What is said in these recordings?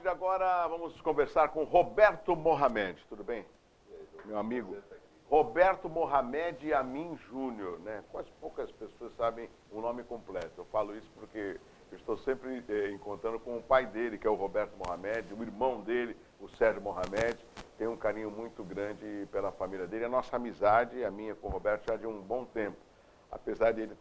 partir de agora, vamos conversar com Roberto Mohamed. Tudo bem? Meu amigo. Roberto Mohamed Amin Júnior, né? Quase poucas pessoas sabem o nome completo. Eu falo isso porque eu estou sempre encontrando com o pai dele, que é o Roberto Mohamed, o irmão dele, o Sérgio Mohamed. Tenho um carinho muito grande pela família dele. A nossa amizade, a minha com o Roberto, já de um bom tempo. Apesar de ele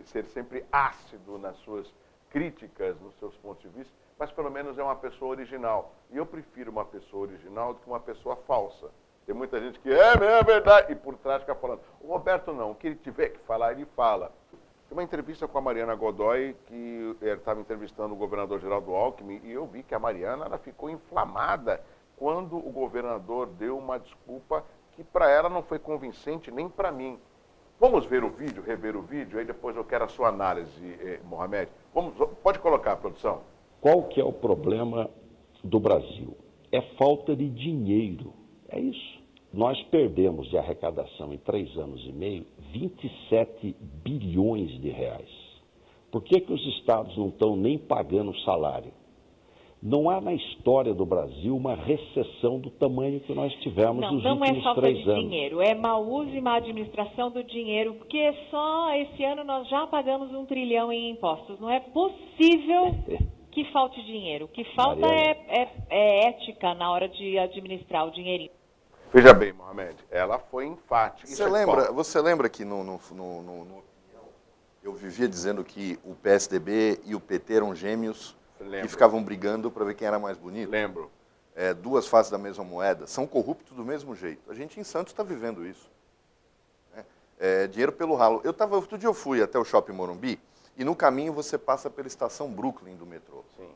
ser sempre ácido nas suas críticas, nos seus pontos de vista, mas pelo menos é uma pessoa original. E eu prefiro uma pessoa original do que uma pessoa falsa. Tem muita gente que é verdade, e por trás fica falando. O Roberto não, o que ele tiver que falar, ele fala. Tem uma entrevista com a Mariana Godoy, que ele estava entrevistando o governador Geraldo Alckmin, e eu vi que a Mariana ela ficou inflamada quando o governador deu uma desculpa que para ela não foi convincente nem para mim. Vamos ver o vídeo, rever o vídeo, aí depois eu quero a sua análise, Mohamed. Pode colocar, produção. Qual que é o problema do Brasil? É falta de dinheiro. É isso. Nós perdemos de arrecadação em 3 anos e meio 27 bilhões de reais. Por que os estados não estão nem pagando salário? Não há na história do Brasil uma recessão do tamanho que nós tivemos nos últimos 3 anos. Não é falta de dinheiro, é mau uso e má administração do dinheiro, porque só esse ano nós já pagamos 1 trilhão em impostos. Não é possível que falte dinheiro. O que falta é ética na hora de administrar o dinheirinho. Veja bem, Mohamed, ela foi enfática. Você lembra que no eu vivia dizendo que o PSDB e o PT eram gêmeos e ficavam brigando para ver quem era mais bonito? Lembro. Duas faces da mesma moeda, são corruptos do mesmo jeito. A gente em Santos está vivendo isso. Dinheiro pelo ralo. Outro dia eu fui até o Shopping Morumbi e no caminho você passa pela estação Brooklyn do metrô. Sim.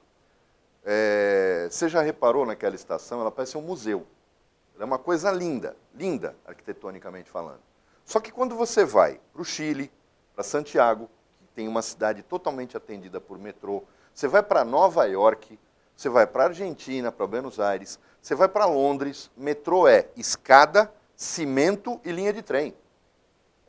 Você já reparou naquela estação? Ela parece um museu. Ela é uma coisa linda, linda arquitetonicamente falando. Só que quando você vai para o Chile, para Santiago, que tem uma cidade totalmente atendida por metrô, você vai para Nova York, você vai para a Argentina, para Buenos Aires, você vai para Londres, metrô é escada, cimento e linha de trem.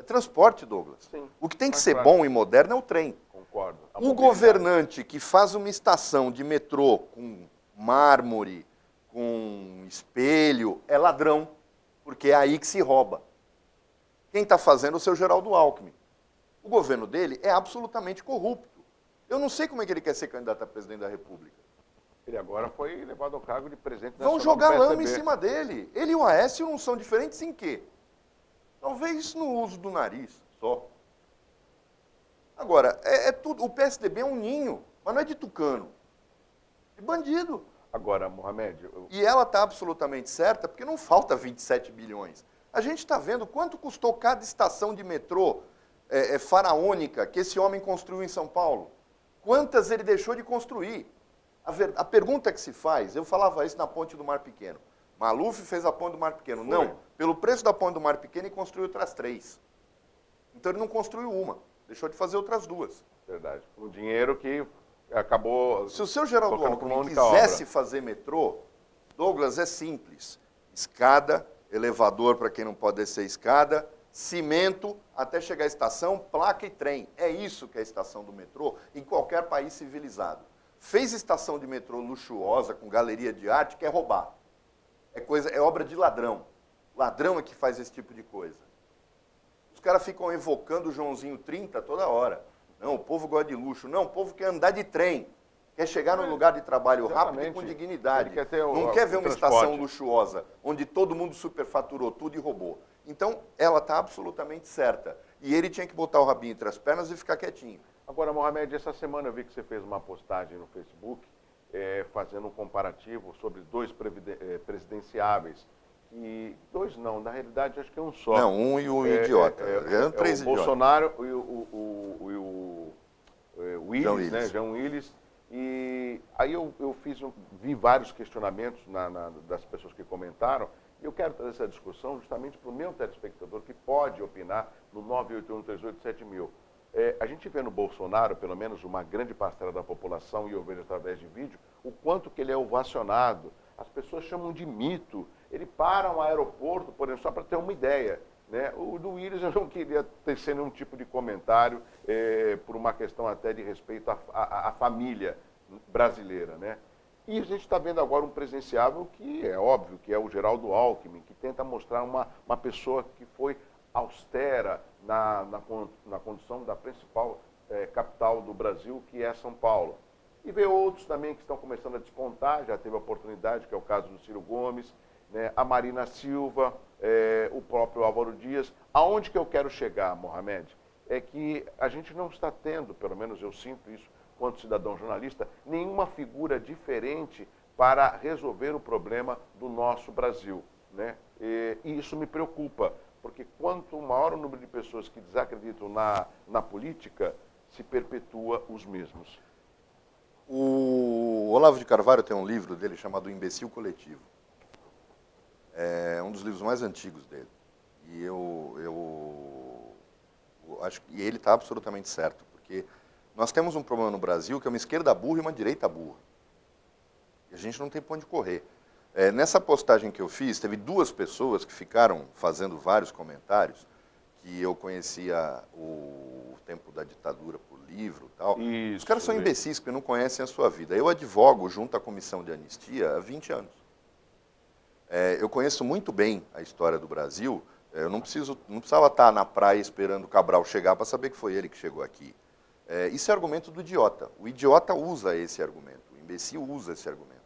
É transporte, Douglas. Sim, o que tem que ser bom e moderno é o trem. Concordo. O governante que faz uma estação de metrô com mármore, com espelho, é ladrão, porque é aí que se rouba. Quem está fazendo é o seu Geraldo Alckmin. O governo dele é absolutamente corrupto. Eu não sei como é que ele quer ser candidato a presidente da República. Ele agora foi levado ao cargo de presidente Vão nacional jogar do PSDB. lama em cima dele. Ele e o Aécio não são diferentes em quê? Talvez no uso do nariz, só. Agora, tudo. O PSDB é um ninho, mas não é de tucano. É bandido. Agora, Mohamed... E ela está absolutamente certa, porque não falta 27 bilhões. A gente está vendo quanto custou cada estação de metrô faraônica que esse homem construiu em São Paulo. Quantas ele deixou de construir? A pergunta que se faz, eu falava isso na Ponte do Mar Pequeno. Maluf fez a Ponte do Mar Pequeno. Foi. Não, pelo preço da Ponte do Mar Pequeno, ele construiu outras 3. Então ele não construiu uma, deixou de fazer outras 2. Verdade. Um dinheiro que acabou... Se o seu Geraldo tocando por uma Alckmin única quisesse obra. fazer metrô, Douglas, é simples. Escada, elevador para quem não pode descer escada, cimento até chegar à estação, placa e trem. É isso que é a estação do metrô em qualquer país civilizado. Fez estação de metrô luxuosa, com galeria de arte, quer roubar. É obra de ladrão. Ladrão é que faz esse tipo de coisa. Os caras ficam evocando o Joãozinho 30 toda hora. Não, o povo gosta de luxo. Não, o povo quer andar de trem. Quer chegar num lugar de trabalho rápido e com dignidade. Não quer ver uma estação luxuosa, onde todo mundo superfaturou tudo e roubou. Então, ela está absolutamente certa. E ele tinha que botar o rabinho entre as pernas e ficar quietinho. Agora, Mohamed, essa semana eu vi que você fez uma postagem no Facebook fazendo um comparativo sobre 2 presidenciáveis. E 2 não, na realidade acho que é um só. Não, um e um idiota. Eram 3 idiotas. O Bolsonaro e o Willis, né? João Willis. E aí eu vi vários questionamentos das pessoas que comentaram. E eu quero trazer essa discussão justamente para o meu telespectador que pode opinar no 981387000. A gente vê no Bolsonaro, pelo menos uma grande parcela da população, e eu vejo através de vídeo, o quanto que ele é ovacionado. As pessoas chamam de mito. Ele para um aeroporto, por exemplo, só para ter uma ideia. Né? O do Willis eu não queria tecer nenhum tipo de comentário, por uma questão até de respeito à família brasileira. Né? E a gente está vendo agora um presidenciável que é óbvio, que é o Geraldo Alckmin, que tenta mostrar uma pessoa que foi austera na condição da principal capital do Brasil, que é São Paulo. E vê outros também que estão começando a despontar, já teve a oportunidade, que é o caso do Ciro Gomes, né, a Marina Silva, o próprio Álvaro Dias. Aonde que eu quero chegar, Mohamed? É que a gente não está tendo, pelo menos eu sinto isso, quanto cidadão jornalista, nenhuma figura diferente para resolver o problema do nosso Brasil, né? E isso me preocupa, porque quanto maior o número de pessoas que desacreditam na política, se perpetua os mesmos. O Olavo de Carvalho tem um livro dele chamado O Imbecil Coletivo. É um dos livros mais antigos dele. E eu acho que ele está absolutamente certo, porque nós temos um problema no Brasil que é uma esquerda burra e uma direita burra. E a gente não tem pra onde correr. Nessa postagem que eu fiz, teve duas pessoas que ficaram fazendo vários comentários, que eu conhecia o tempo da ditadura por livro e tal. Isso, os caras são imbecis porque não conhecem a sua vida. Eu advogo junto à Comissão de Anistia há 20 anos. Eu conheço muito bem a história do Brasil. Eu não precisava estar na praia esperando o Cabral chegar para saber que foi ele que chegou aqui. Isso é argumento do idiota. O idiota usa esse argumento, o imbecil usa esse argumento.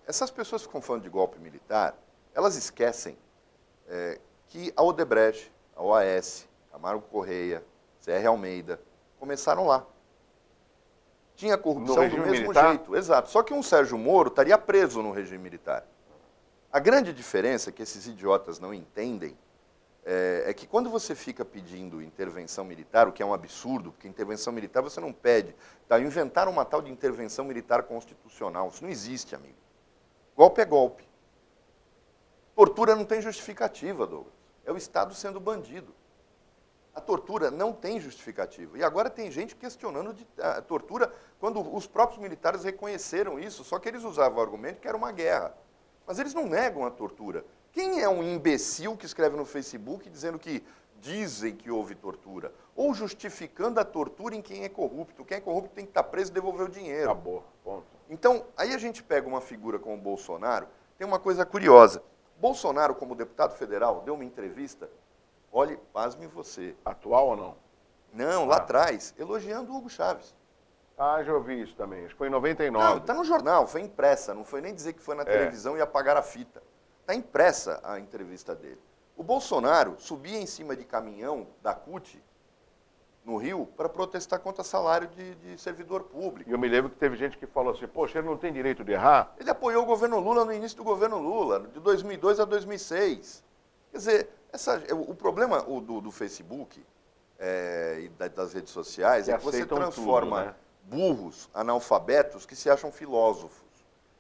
Essas pessoas que ficam falando de golpe militar, elas esquecem que a Odebrecht, a OAS, Camargo Correia, CR Almeida, começaram lá. Tinha corrupção do mesmo militar? jeito, exato. Só que um Sérgio Moro estaria preso no regime militar. A grande diferença que esses idiotas não entendem é que quando você fica pedindo intervenção militar, o que é um absurdo, porque intervenção militar você não pede. Tá? Inventaram uma tal de intervenção militar constitucional. Isso não existe, amigo. Golpe é golpe. Tortura não tem justificativa, Douglas. É o Estado sendo bandido. A tortura não tem justificativa. E agora tem gente questionando a tortura quando os próprios militares reconheceram isso, só que eles usavam o argumento que era uma guerra. Mas eles não negam a tortura. Quem é um imbecil que escreve no Facebook dizendo que dizem que houve tortura? Ou justificando a tortura em quem é corrupto. Quem é corrupto tem que estar preso e devolver o dinheiro. Acabou, ponto. Então, aí a gente pega uma figura como o Bolsonaro, tem uma coisa curiosa. Bolsonaro, como deputado federal, deu uma entrevista, olhe, pasme você. Atual ou não? Não, lá atrás, elogiando o Hugo Chávez. Ah, já ouvi isso também. Acho que foi em 99. Não, está no jornal, foi impressa, não foi nem dizer que foi na televisão e apagar a fita. Está impressa a entrevista dele. O Bolsonaro subia em cima de caminhão da CUT, no Rio, para protestar contra salário de servidor público. E eu me lembro que teve gente que falou assim, poxa, ele não tem direito de errar? Ele apoiou o governo Lula no início do governo Lula, de 2002 a 2006. Quer dizer, o problema do Facebook e das redes sociais é que você transforma tudo, né? burros, analfabetos, que se acham filósofos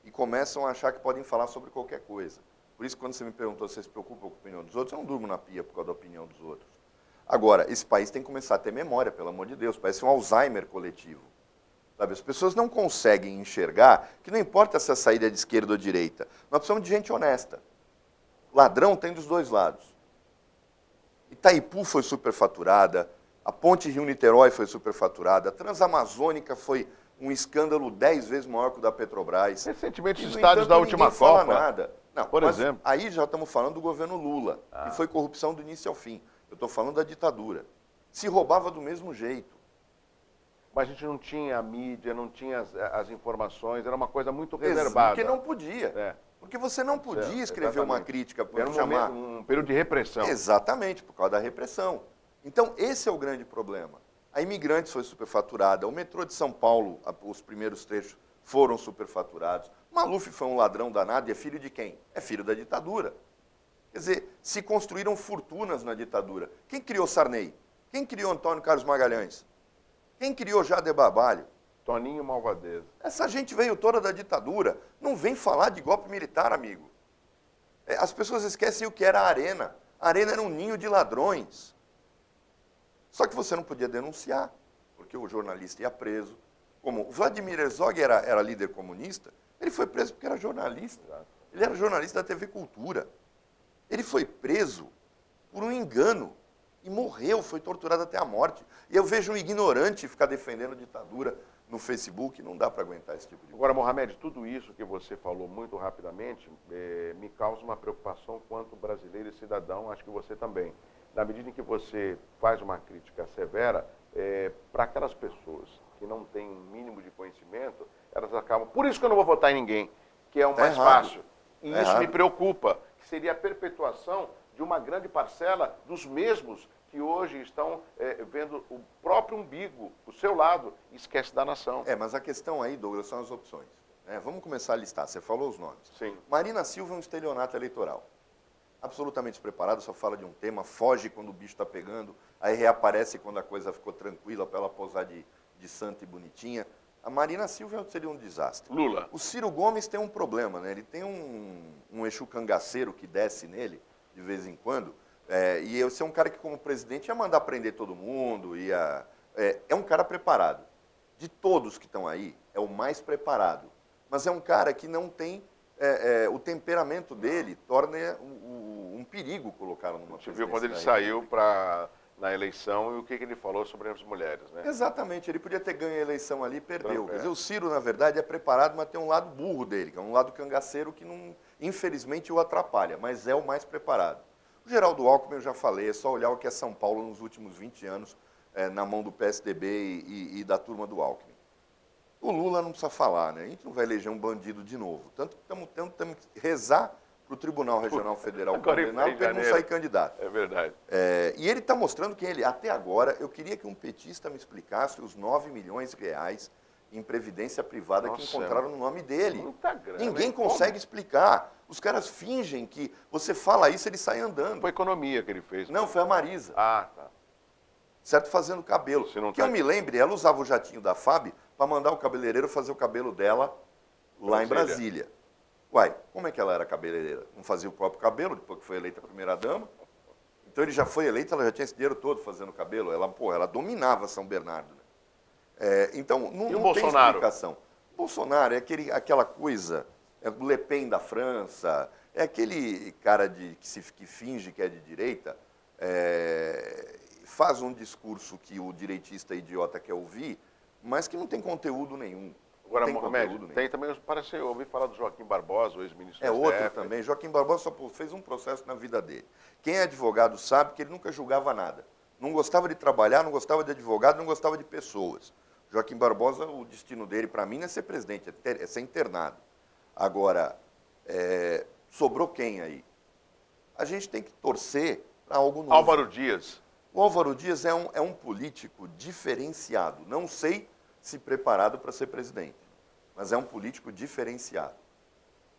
e começam a achar que podem falar sobre qualquer coisa. Por isso, quando você me perguntou se você se preocupa com a opinião dos outros, eu não durmo na pia por causa da opinião dos outros. Agora, esse país tem que começar a ter memória, pelo amor de Deus, parece um Alzheimer coletivo. Sabe? As pessoas não conseguem enxergar que não importa se a saída é de esquerda ou de direita, nós precisamos de gente honesta. Ladrão tem dos dois lados. Itaipu foi superfaturada, a ponte Rio-Niterói foi superfaturada, a Transamazônica foi um escândalo 10 vezes maior que o da Petrobras. Recentemente, os no estádios entanto, da última ninguém fala Copa. nada. Não, por exemplo. Aí já estamos falando do governo Lula, que foi corrupção do início ao fim. Eu estou falando da ditadura. Se roubava do mesmo jeito. Mas a gente não tinha a mídia, não tinha as informações, era uma coisa muito reservada. Porque não podia. Porque você não podia escrever uma crítica por era chamar... um período de repressão. Exatamente, por causa da repressão. Então, esse é o grande problema. A Imigrantes foi superfaturada, o metrô de São Paulo, os primeiros trechos foram superfaturados. Maluf foi um ladrão danado e é filho de quem? É filho da ditadura. Quer dizer, se construíram fortunas na ditadura. Quem criou Sarney? Quem criou Antônio Carlos Magalhães? Quem criou Jader Barbalho? Toninho Malvadeza. Essa gente veio toda da ditadura. Não vem falar de golpe militar, amigo. As pessoas esquecem o que era a Arena. A Arena era um ninho de ladrões. Só que você não podia denunciar, porque o jornalista ia preso. Como o Vladimir Herzog era líder comunista, ele foi preso porque era jornalista. Ele era jornalista da TV Cultura. Ele foi preso por um engano e morreu, foi torturado até a morte. E eu vejo um ignorante ficar defendendo a ditadura. no Facebook, não dá para aguentar esse tipo de coisa. Agora, Mohamed, tudo isso que você falou muito rapidamente me causa uma preocupação quanto brasileiro e cidadão, acho que você também. Na medida em que você faz uma crítica severa, para aquelas pessoas que não têm um mínimo de conhecimento, elas acabam... Por isso que eu não vou votar em ninguém, que é o mais fácil. E isso me preocupa, que seria a perpetuação de uma grande parcela dos mesmos que hoje estão vendo o próprio umbigo, o seu lado, e esquece da nação. Mas a questão aí, Douglas, são as opções. Vamos começar a listar. Você falou os nomes. Sim. Marina Silva é um estelionato eleitoral. Absolutamente despreparado, só fala de um tema, foge quando o bicho está pegando, aí reaparece quando a coisa ficou tranquila para ela posar de santa e bonitinha. A Marina Silva seria um desastre. Lula. O Ciro Gomes tem um problema, né? Ele tem um Exu cangaceiro que desce nele, de vez em quando, e esse é um cara que, como presidente, ia mandar prender todo mundo, é um cara preparado. De todos que estão aí, é o mais preparado. Mas é um cara que não tem... o temperamento dele torna um perigo colocá-lo numa presidência. Você viu quando ele saiu na eleição e o que ele falou sobre as mulheres, né? Exatamente, ele podia ter ganho a eleição ali e perdeu. Quer dizer, o Ciro, na verdade, é preparado, mas tem um lado burro dele, que é um lado cangaceiro que, não, infelizmente, o atrapalha, mas é o mais preparado. O Geraldo Alckmin, eu já falei, é só olhar o que é São Paulo nos últimos 20 anos, na mão do PSDB e da turma do Alckmin. O Lula não precisa falar, né? A gente não vai eleger um bandido de novo. Tanto que estamos tendo que rezar para o Tribunal Regional Federal condenar para ele não sair candidato. É verdade. E ele está mostrando que ele, até agora, eu queria que um petista me explicasse os 9 milhões de reais em previdência privada que encontraram no nome dele. Muita grana. Ninguém consegue explicar. Os caras fingem que você fala isso, ele sai andando. Foi a economia que ele fez. Não, foi a Marisa. Ah, tá. Certo, fazendo cabelo. Que eu me lembre, ela usava o jatinho da FAB para mandar o cabeleireiro fazer o cabelo dela lá em Brasília. Uai, como é que ela era cabeleireira? Não fazia o próprio cabelo, depois que foi eleita primeira-dama. Então ele já foi eleito, ela já tinha esse dinheiro todo fazendo cabelo. Ela dominava São Bernardo. Né? Então, não tem explicação. O Bolsonaro é aquela coisa, é o Le Pen da França, é aquele cara que finge que é de direita, faz um discurso que o direitista idiota quer ouvir, mas que não tem conteúdo nenhum. Agora, Mohamed, tem também, parece eu ouvi falar do Joaquim Barbosa, o ex-ministro do STF. Outro também. Joaquim Barbosa só fez um processo na vida dele. Quem é advogado sabe que ele nunca julgava nada. Não gostava de trabalhar, não gostava de advogado, não gostava de pessoas. Joaquim Barbosa, o destino dele, para mim, não é ser presidente, é ser internado. Agora, sobrou quem aí? A gente tem que torcer para algo novo. Álvaro Dias. O Álvaro Dias é um político diferenciado. Não sei se preparado para ser presidente, mas é um político diferenciado.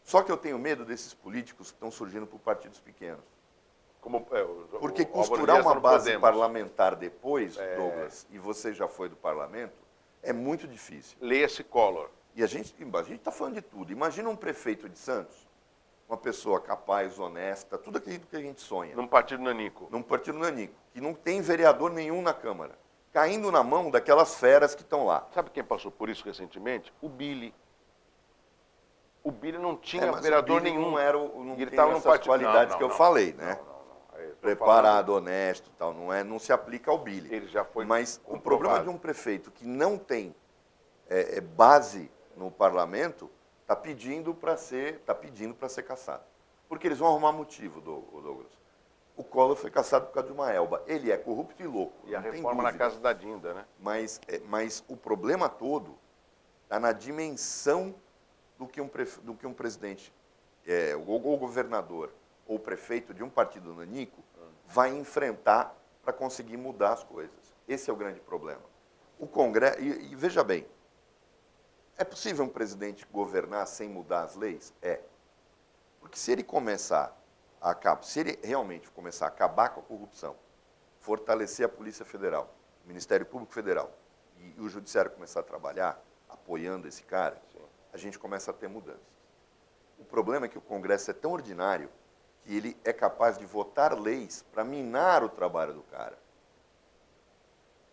Só que eu tenho medo desses políticos que estão surgindo por partidos pequenos. Porque costurar uma base parlamentar depois, Douglas, e você já foi do parlamento, é muito difícil. Leia-se Collor. E a gente está falando de tudo. Imagina um prefeito de Santos, uma pessoa capaz, honesta, tudo aquilo que a gente sonha. Num partido nanico. Num partido nanico, que não tem vereador nenhum na Câmara. Caindo na mão daquelas feras que estão lá. Sabe quem passou por isso recentemente? O Billy. O Billy não tinha vereador nenhum. Não tinha essas qualidades que eu falei, né? Preparado, honesto, tal. Não se aplica ao Billy. Ele já foi Mas o problema de um prefeito que não tem base no parlamento está pedindo para ser cassado. Porque eles vão arrumar motivo, Douglas. O Collor foi cassado por causa de uma elba. Ele é corrupto e louco. E a reforma na casa da Dinda, né? Mas o problema todo está na dimensão do que um presidente, ou governador, ou prefeito de um partido nanico, vai enfrentar para conseguir mudar as coisas. Esse é o grande problema. O Congresso... E veja bem, é possível um presidente governar sem mudar as leis? É. Porque se ele realmente começar a acabar com a corrupção, fortalecer a Polícia Federal, o Ministério Público Federal e o Judiciário começar a trabalhar apoiando esse cara, a gente começa a ter mudanças. O problema é que o Congresso é tão ordinário que ele é capaz de votar leis para minar o trabalho do cara.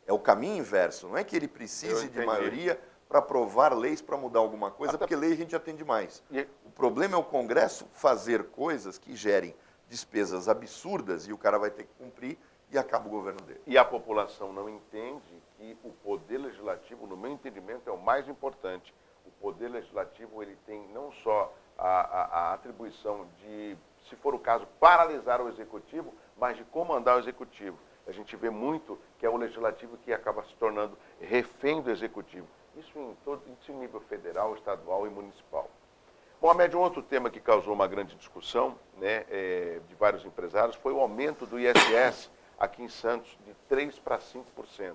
É o caminho inverso. Não é que ele precise de maioria para aprovar leis para mudar alguma coisa, porque lei a gente já tem demais. O problema é o Congresso fazer coisas que gerem despesas absurdas e o cara vai ter que cumprir e acaba o governo dele. E a população não entende E o Poder Legislativo, no meu entendimento, é o mais importante. O Poder Legislativo ele tem não só a atribuição de, se for o caso, paralisar o Executivo, mas de comandar o Executivo. A gente vê muito que é o Legislativo que acaba se tornando refém do Executivo. Isso em nível federal, estadual e municipal. Mohamed, um outro tema que causou uma grande discussão, né, de vários empresários foi o aumento do ISS aqui em Santos de 3% para 5%.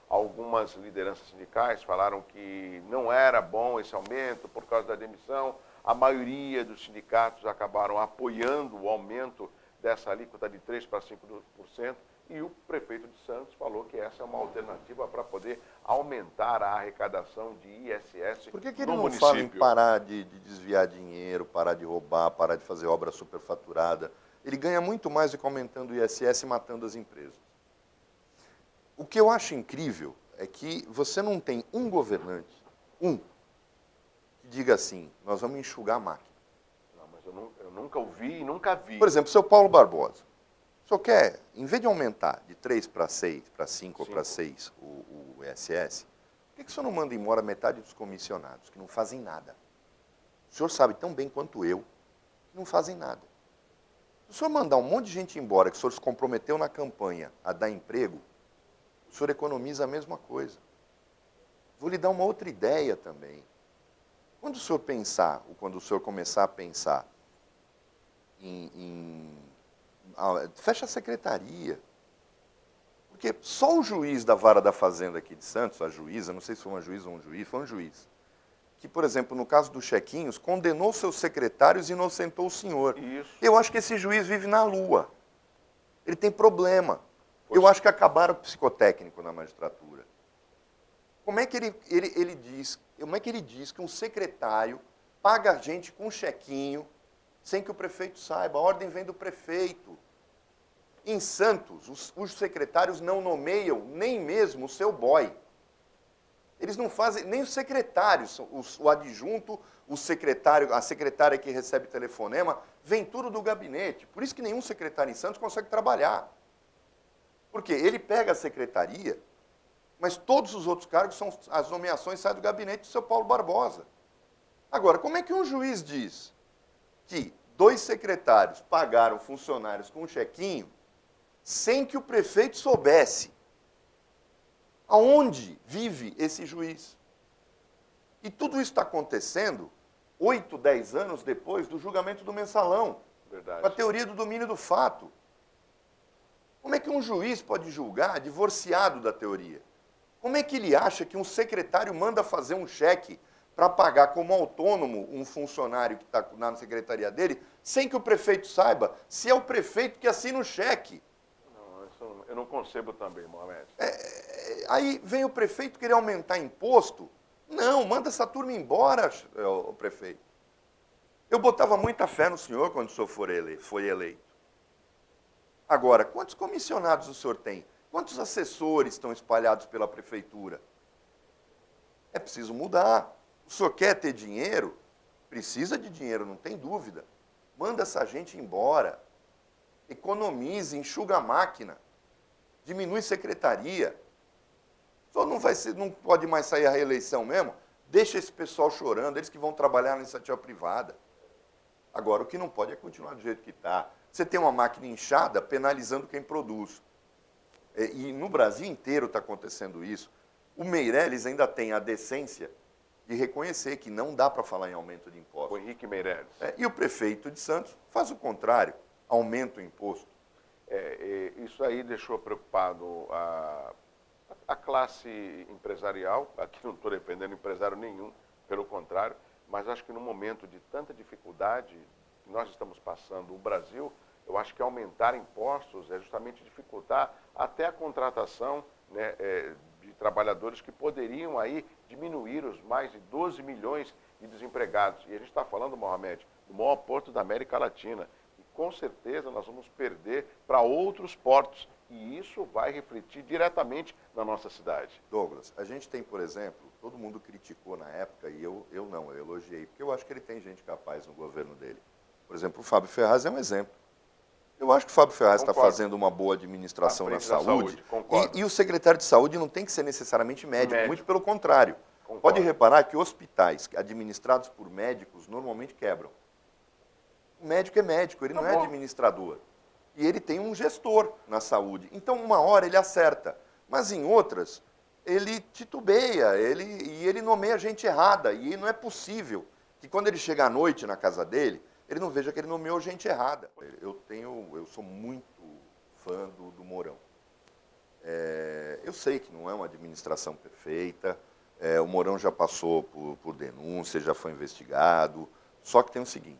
Algumas lideranças sindicais falaram que não era bom esse aumento por causa da demissão. A maioria dos sindicatos acabaram apoiando o aumento dessa alíquota de 3% para 5%. E o prefeito de Santos falou que essa é uma alternativa para poder aumentar a arrecadação de ISS no município. Por que ele não fala em parar de desviar dinheiro, parar de roubar, parar de fazer obra superfaturada? Ele ganha muito mais do que aumentando o ISS e matando as empresas. O que eu acho incrível é que você não tem um governante, que diga assim, nós vamos enxugar a máquina. Não, mas eu nunca ouvi e nunca vi. Por exemplo, o seu Paulo Barbosa. O senhor quer, em vez de aumentar de 3 para 6, para 5 ou para 6 o ISS, por que o senhor não manda embora metade dos comissionados, que não fazem nada? O senhor sabe tão bem quanto eu, que não fazem nada. Se o senhor mandar um monte de gente embora, que o senhor se comprometeu na campanha a dar emprego, o senhor economiza a mesma coisa. Vou lhe dar uma outra ideia também. Quando o senhor pensar, ou quando o senhor começar a pensar fecha a secretaria. Porque só o juiz da Vara da Fazenda aqui de Santos, a juíza, não sei se foi uma juíza ou um juiz, foi um juiz, que, por exemplo, no caso dos chequinhos, condenou seus secretários e inocentou o senhor. Isso. Eu acho que esse juiz vive na lua. Ele tem problema. Eu acho que acabaram o psicotécnico na magistratura. Como é que ele diz que um secretário paga a gente com um chequinho sem que o prefeito saiba? A ordem vem do prefeito. Em Santos, os secretários não nomeiam nem mesmo o seu boy. Eles não fazem, nem os secretários, o adjunto, o secretário, a secretária que recebe telefonema, vem tudo do gabinete. Por isso que nenhum secretário em Santos consegue trabalhar. Porque ele pega a secretaria, mas todos os outros cargos, as nomeações saem do gabinete do seu Paulo Barbosa. Agora, como é que um juiz diz que 2 secretários pagaram funcionários com um chequinho sem que o prefeito soubesse? Aonde vive esse juiz? E tudo isso está acontecendo 8, 10 anos depois do julgamento do Mensalão. Verdade. Com a teoria do domínio do fato. Como é que um juiz pode julgar divorciado da teoria? Como é que ele acha que um secretário manda fazer um cheque para pagar como autônomo um funcionário que está na secretaria dele, sem que o prefeito saiba, se é o prefeito que assina o cheque? Não, isso eu não concebo também, Mohamed. Aí vem o prefeito querer aumentar imposto. Não, manda essa turma embora, o prefeito. Eu botava muita fé no senhor quando o senhor foi eleito. Agora, quantos comissionados o senhor tem? Quantos assessores estão espalhados pela prefeitura? É preciso mudar. O senhor quer ter dinheiro? Precisa de dinheiro, não tem dúvida. Manda essa gente embora. Economize, enxuga a máquina. Diminui secretaria. O senhor não pode mais sair à reeleição mesmo? Deixa esse pessoal chorando, eles que vão trabalhar na iniciativa privada. Agora, o que não pode é continuar do jeito que está. Você tem uma máquina inchada penalizando quem produz. E no Brasil inteiro está acontecendo isso. O Meirelles ainda tem a decência de reconhecer que não dá para falar em aumento de impostos. O Henrique Meirelles. E o prefeito de Santos faz o contrário, aumenta o imposto. Isso aí deixou preocupado a classe empresarial. Aqui não estou defendendo empresário nenhum, pelo contrário, mas acho que no momento de tanta dificuldade que nós estamos passando, o Brasil, eu acho que aumentar impostos é justamente dificultar até a contratação, né, de trabalhadores que poderiam aí diminuir os mais de 12 milhões de desempregados. E a gente está falando, Mohamed, do maior porto da América Latina. E com certeza nós vamos perder para outros portos. E isso vai refletir diretamente na nossa cidade. Douglas, a gente tem, por exemplo, todo mundo criticou na época, e eu elogiei, porque eu acho que ele tem gente capaz no governo dele. Por exemplo, o Fábio Ferraz é um exemplo. Eu acho que o Fábio Ferraz está Concordo. fazendo uma boa administração À na frente da saúde. concordo. E o secretário de saúde não tem que ser necessariamente médico, muito pelo contrário. Concordo. Pode reparar que hospitais administrados por médicos normalmente quebram. O médico é médico, ele não é administrador. E ele tem um gestor na saúde. Então, uma hora ele acerta, mas em outras ele titubeia, ele nomeia gente errada. E não é possível que quando ele chega à noite na casa dele, ele não veja que ele nomeou gente errada. Eu sou muito fã do Mourão. Eu sei que não é uma administração perfeita, o Mourão já passou por denúncia, já foi investigado, só que tem o seguinte,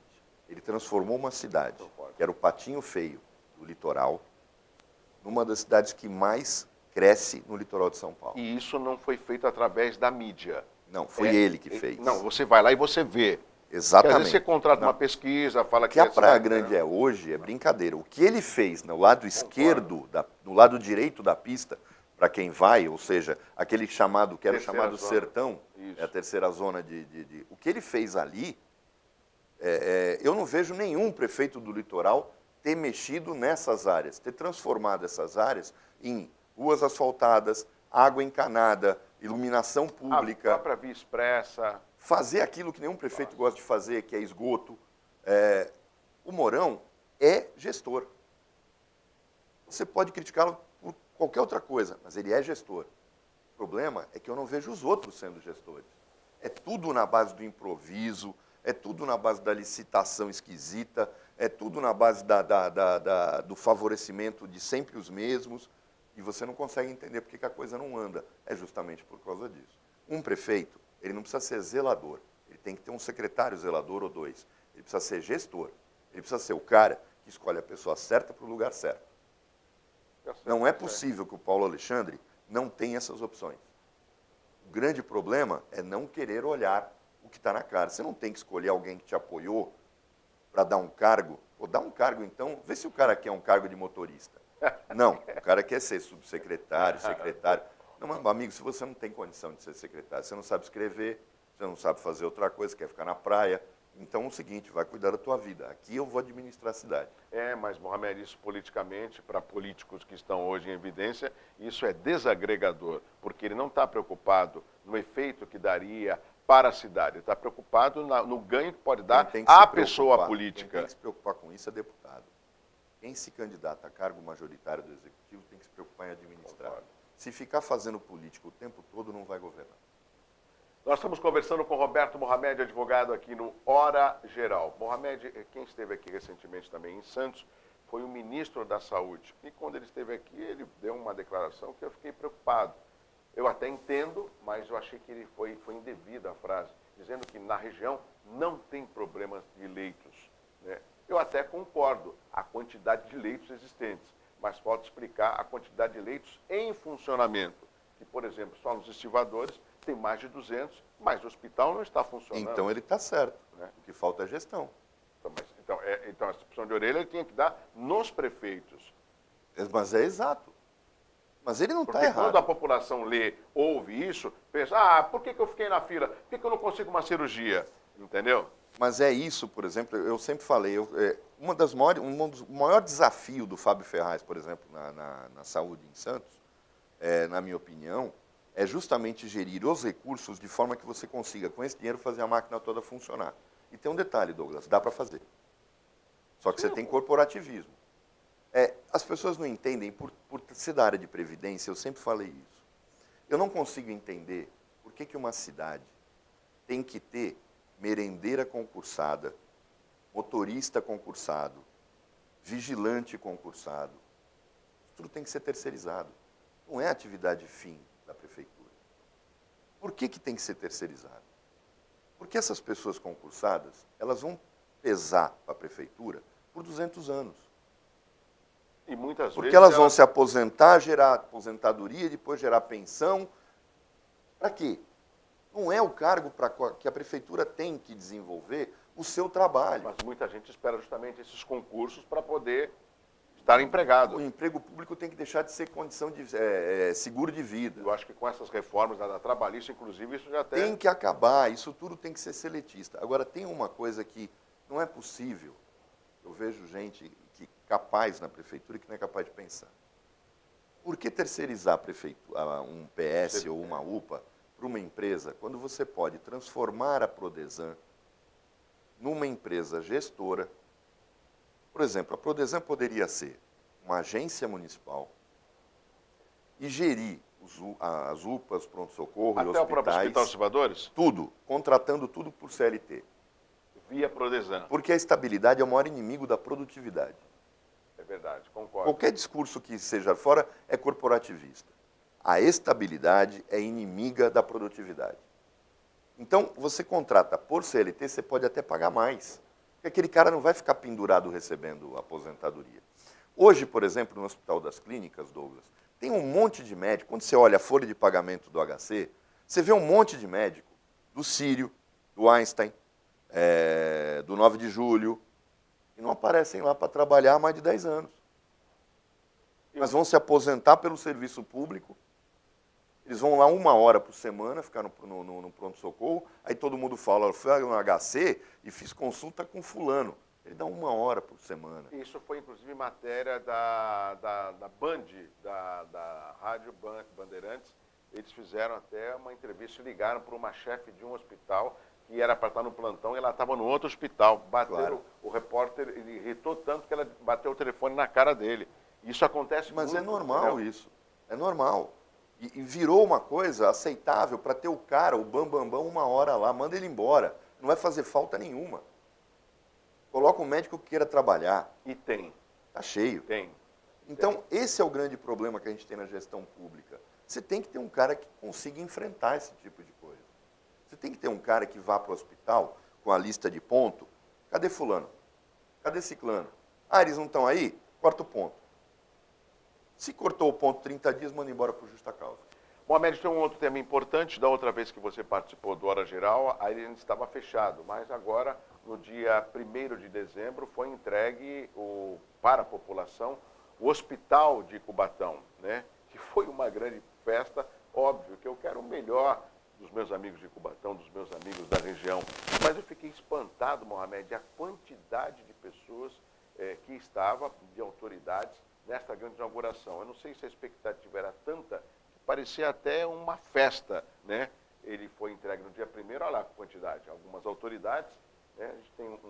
ele transformou uma cidade, que era o Patinho Feio do litoral, numa das cidades que mais cresce no litoral de São Paulo. E isso não foi feito através da mídia. Não, foi ele que fez. Não, você vai lá e você vê. Exatamente. Porque às vezes você contrata uma pesquisa, fala que a Praia Grande é hoje é brincadeira. O que ele fez no lado esquerdo, no lado direito da pista, para quem vai, ou seja, aquele chamado, que era o chamado sertão, é a terceira zona o que ele fez ali, eu não vejo nenhum prefeito do litoral ter mexido nessas áreas, ter transformado essas áreas em ruas asfaltadas, água encanada, iluminação pública. A própria via expressa. Fazer aquilo que nenhum prefeito gosta de fazer, que é esgoto. O Mourão é gestor. Você pode criticá-lo por qualquer outra coisa, mas ele é gestor. O problema é que eu não vejo os outros sendo gestores. É tudo na base do improviso, é tudo na base da licitação esquisita, é tudo na base do favorecimento de sempre os mesmos, e você não consegue entender por que a coisa não anda. É justamente por causa disso. Um prefeito, ele não precisa ser zelador, ele tem que ter um secretário zelador ou dois. Ele precisa ser gestor, ele precisa ser o cara que escolhe a pessoa certa para o lugar certo. Não é possível que o Paulo Alexandre não tenha essas opções. O grande problema é não querer olhar o que está na cara. Você não tem que escolher alguém que te apoiou para dar um cargo, ou dar um cargo então, vê se o cara quer um cargo de motorista. Não, o cara quer ser subsecretário, secretário. Não, meu amigo, se você não tem condição de ser secretário, você não sabe escrever, você não sabe fazer outra coisa, quer ficar na praia, então é o seguinte, vai cuidar da tua vida. Aqui eu vou administrar a cidade. Mas, Mohamed, isso politicamente, para políticos que estão hoje em evidência, isso é desagregador, porque ele não está preocupado no efeito que daria para a cidade, ele está preocupado no ganho que pode dar à pessoa política. Quem tem que se preocupar com isso é deputado. Quem se candidata a cargo majoritário do Executivo tem que se preocupar em administrar. Concordo. Se ficar fazendo política o tempo todo, não vai governar. Nós estamos conversando com Roberto Mohamed, advogado aqui no Hora Geral. Mohamed, quem esteve aqui recentemente também em Santos, foi o ministro da Saúde. E quando ele esteve aqui, ele deu uma declaração que eu fiquei preocupado. Eu até entendo, mas eu achei que ele foi indevida a frase, dizendo que na região não tem problemas de leitos, né? Eu até concordo, a quantidade de leitos existentes, mas falta explicar a quantidade de leitos em funcionamento. Que, por exemplo, só nos estivadores tem mais de 200, mas o hospital não está funcionando. Então ele está certo, né? O que falta é gestão. Então essa opção de orelha ele tinha que dar nos prefeitos. Mas é exato. Mas ele não está errado. Quando a população lê, ouve isso, pensa, por que eu fiquei na fila? Por que eu não consigo uma cirurgia? Entendeu? Mas é isso, por exemplo, eu sempre falei, o maior desafio do Fábio Ferraz, por exemplo, na saúde em Santos, na minha opinião, é justamente gerir os recursos de forma que você consiga, com esse dinheiro, fazer a máquina toda funcionar. E tem um detalhe, Douglas, dá para fazer. Só que você tem corporativismo. As pessoas não entendem, por ser da área de previdência, eu sempre falei isso. Eu não consigo entender por que uma cidade tem que ter merendeira concursada, motorista concursado, vigilante concursado. Tudo tem que ser terceirizado. Não é atividade fim da prefeitura. Por que tem que ser terceirizado? Porque essas pessoas concursadas, elas vão pesar para a prefeitura por 200 anos. E muitas Porque vezes elas vão se aposentar, gerar aposentadoria, depois gerar pensão. Para quê? Não é o cargo que a prefeitura tem que desenvolver o seu trabalho. Mas muita gente espera justamente esses concursos para poder estar empregado. O emprego público tem que deixar de ser condição de seguro de vida. Eu acho que com essas reformas da trabalhista, inclusive, isso já tem que acabar, isso tudo tem que ser seletista. Agora, tem uma coisa que não é possível. Eu vejo gente capaz na prefeitura que não é capaz de pensar. Por que terceirizar um PS ou uma UPA para uma empresa quando você pode transformar a Prodesan numa empresa gestora? Por exemplo, a Prodesan poderia ser uma agência municipal e gerir as UPAs, pronto-socorro e hospitais. Até o próprio Hospital Salvadores? Tudo, contratando tudo por CLT. Via Prodesan. Porque a estabilidade é o maior inimigo da produtividade. É verdade, concordo. Qualquer discurso que seja fora é corporativista. A estabilidade é inimiga da produtividade. Então, você contrata por CLT, você pode até pagar mais. Porque aquele cara não vai ficar pendurado recebendo aposentadoria. Hoje, por exemplo, no Hospital das Clínicas, Douglas, tem um monte de médico. Quando você olha a folha de pagamento do HC, você vê um monte de médico do Sírio, do Einstein, do 9 de julho, e não aparecem lá para trabalhar há mais de 10 anos. Mas vão se aposentar pelo serviço público, eles vão lá 1 hora por semana, ficar no pronto-socorro, aí todo mundo fala, eu fui no HC e fiz consulta com fulano. Ele dá 1 hora por semana. Isso foi, inclusive, matéria da Band, da Rádio Bandeirantes. Eles fizeram até uma entrevista, ligaram para uma chefe de um hospital que era para estar no plantão e ela estava no outro hospital. Claro. O repórter, ele irritou tanto que ela bateu o telefone na cara dele. Isso acontece muito. Mas é normal isso, é normal. E virou uma coisa aceitável para ter o cara, o bambambam, 1 hora lá, manda ele embora. Não vai fazer falta nenhuma. Coloca um médico que queira trabalhar. E tem. Está cheio. Tem. Então, esse é o grande problema que a gente tem na gestão pública. Você tem que ter um cara que consiga enfrentar esse tipo de coisa. Você tem que ter um cara que vá para o hospital com a lista de ponto. Cadê fulano? Cadê ciclano? Ah, eles não estão aí? Corta o ponto. Se cortou o ponto 30 dias, manda embora por justa causa. Mohamed, tem um outro tema importante. Da outra vez que você participou do Hora Geral, aí ele estava fechado. Mas agora, no dia 1º de dezembro, foi entregue para a população o Hospital de Cubatão, né? Que foi uma grande festa. Óbvio que eu quero o melhor dos meus amigos de Cubatão, dos meus amigos da região. Mas eu fiquei espantado, Mohamed, a quantidade de pessoas que estava, de autoridades, nesta grande inauguração. Eu não sei se a expectativa era tanta, que parecia até uma festa, né? Ele foi entregue no dia 1º, olha lá a quantidade, algumas autoridades, né? A gente tem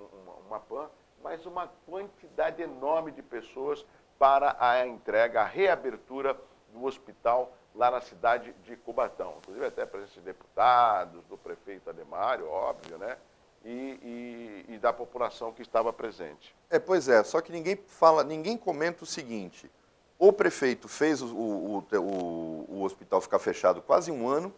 uma PAN, mas uma quantidade enorme de pessoas para a entrega, a reabertura do hospital lá na cidade de Cubatão. Inclusive até a presença de deputados, do prefeito Ademário, óbvio, né? E da população que estava presente. Pois é, só que ninguém comenta o seguinte, o prefeito fez o hospital ficar fechado quase 1 ano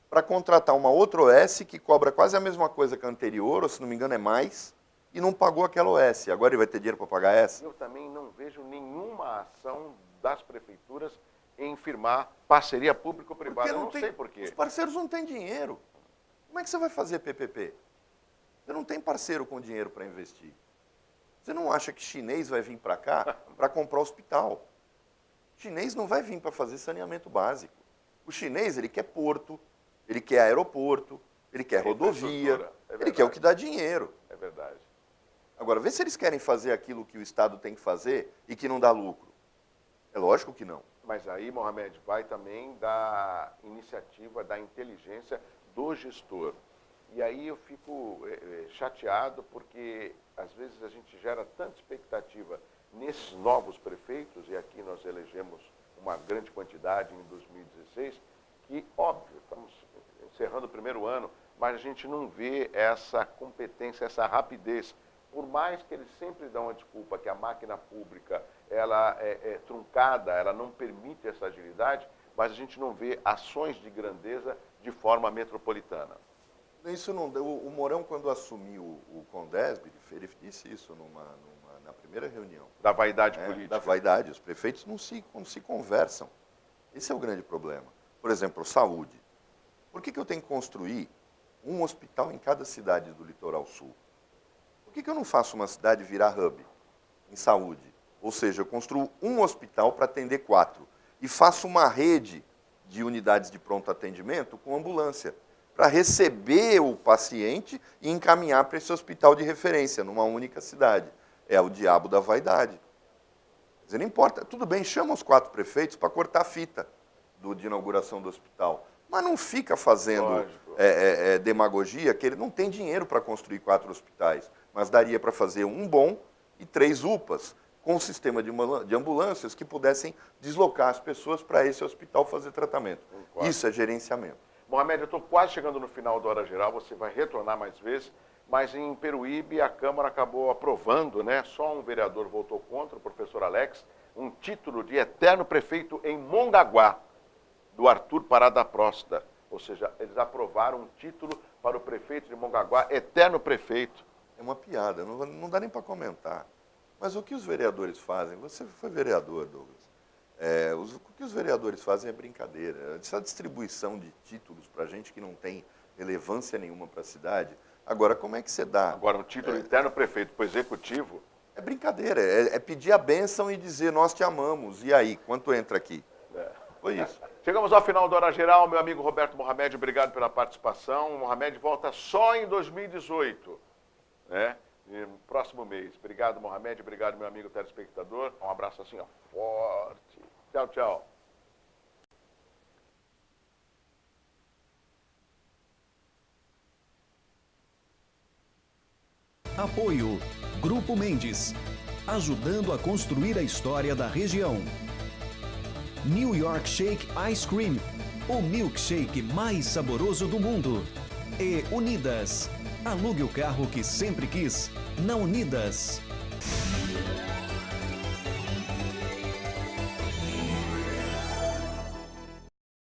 para contratar uma outra OS que cobra quase a mesma coisa que a anterior, ou se não me engano é mais, e não pagou aquela OS. Agora ele vai ter dinheiro para pagar essa? Eu também não vejo nenhuma ação das prefeituras em firmar parceria público-privada. Eu não sei por quê. Os parceiros não têm dinheiro. Como é que você vai fazer PPP? Você não tem parceiro com dinheiro para investir. Você não acha que chinês vai vir para cá para comprar hospital? O chinês não vai vir para fazer saneamento básico. O chinês, ele quer porto, ele quer aeroporto, ele quer rodovia, ele quer o que dá dinheiro. É verdade. Agora, vê se eles querem fazer aquilo que o Estado tem que fazer e que não dá lucro. É lógico que não. Mas aí, Mohamed, vai também da iniciativa, da inteligência do gestor. E aí eu fico chateado porque, às vezes, a gente gera tanta expectativa nesses novos prefeitos, e aqui nós elegemos uma grande quantidade em 2016, que, óbvio, estamos encerrando o 1º ano, mas a gente não vê essa competência, essa rapidez. Por mais que eles sempre dão a desculpa que a máquina pública ela é truncada, ela não permite essa agilidade, mas a gente não vê ações de grandeza de forma metropolitana. Isso não deu. O Mourão, quando assumiu o Condesb, ele disse isso na primeira reunião. Da vaidade política. Da vaidade. Os prefeitos não se conversam. Esse é o grande problema. Por exemplo, saúde. Por que eu tenho que construir um hospital em cada cidade do litoral sul? Por que eu não faço uma cidade virar hub em saúde? Ou seja, eu construo um hospital para atender 4 e faço uma rede de unidades de pronto atendimento com ambulância, para receber o paciente e encaminhar para esse hospital de referência, numa única cidade. é o diabo da vaidade. Quer dizer, não importa, tudo bem, chama os 4 prefeitos para cortar a fita de inauguração do hospital, mas não fica fazendo demagogia, que ele não tem dinheiro para construir 4 hospitais, mas daria para fazer um bom e 3 UPAs, com um sistema de ambulâncias que pudessem deslocar as pessoas para esse hospital fazer tratamento. Isso é gerenciamento. Mohamed, eu estou quase chegando no final da hora geral, você vai retornar mais vezes, mas em Peruíbe a Câmara acabou aprovando, né? Só um vereador votou contra, o professor Alex, um título de eterno prefeito em Mongaguá, do Arthur Parada Próstata. Ou seja, eles aprovaram um título para o prefeito de Mongaguá, eterno prefeito. É uma piada, não dá nem para comentar. Mas o que os vereadores fazem? Você foi vereador, Douglas. O que os vereadores fazem é brincadeira. Essa distribuição de títulos para gente que não tem relevância nenhuma para a cidade. Agora, como é que você dá? Agora, um título eterno prefeito para o executivo... É brincadeira, é pedir a bênção e dizer, nós te amamos. E aí, quanto entra aqui? Foi isso. Chegamos ao final da hora geral, meu amigo Roberto Mohamed, obrigado pela participação. O Mohamed volta só em 2018, né? No próximo mês. Obrigado, Mohamed, obrigado, meu amigo telespectador. Um abraço assim, ó, forte. Tchau, tchau. Apoio Grupo Mendes, ajudando a construir a história da região. New York Shake Ice Cream, o milkshake mais saboroso do mundo. E Unidas, alugue o carro que sempre quis na Unidas.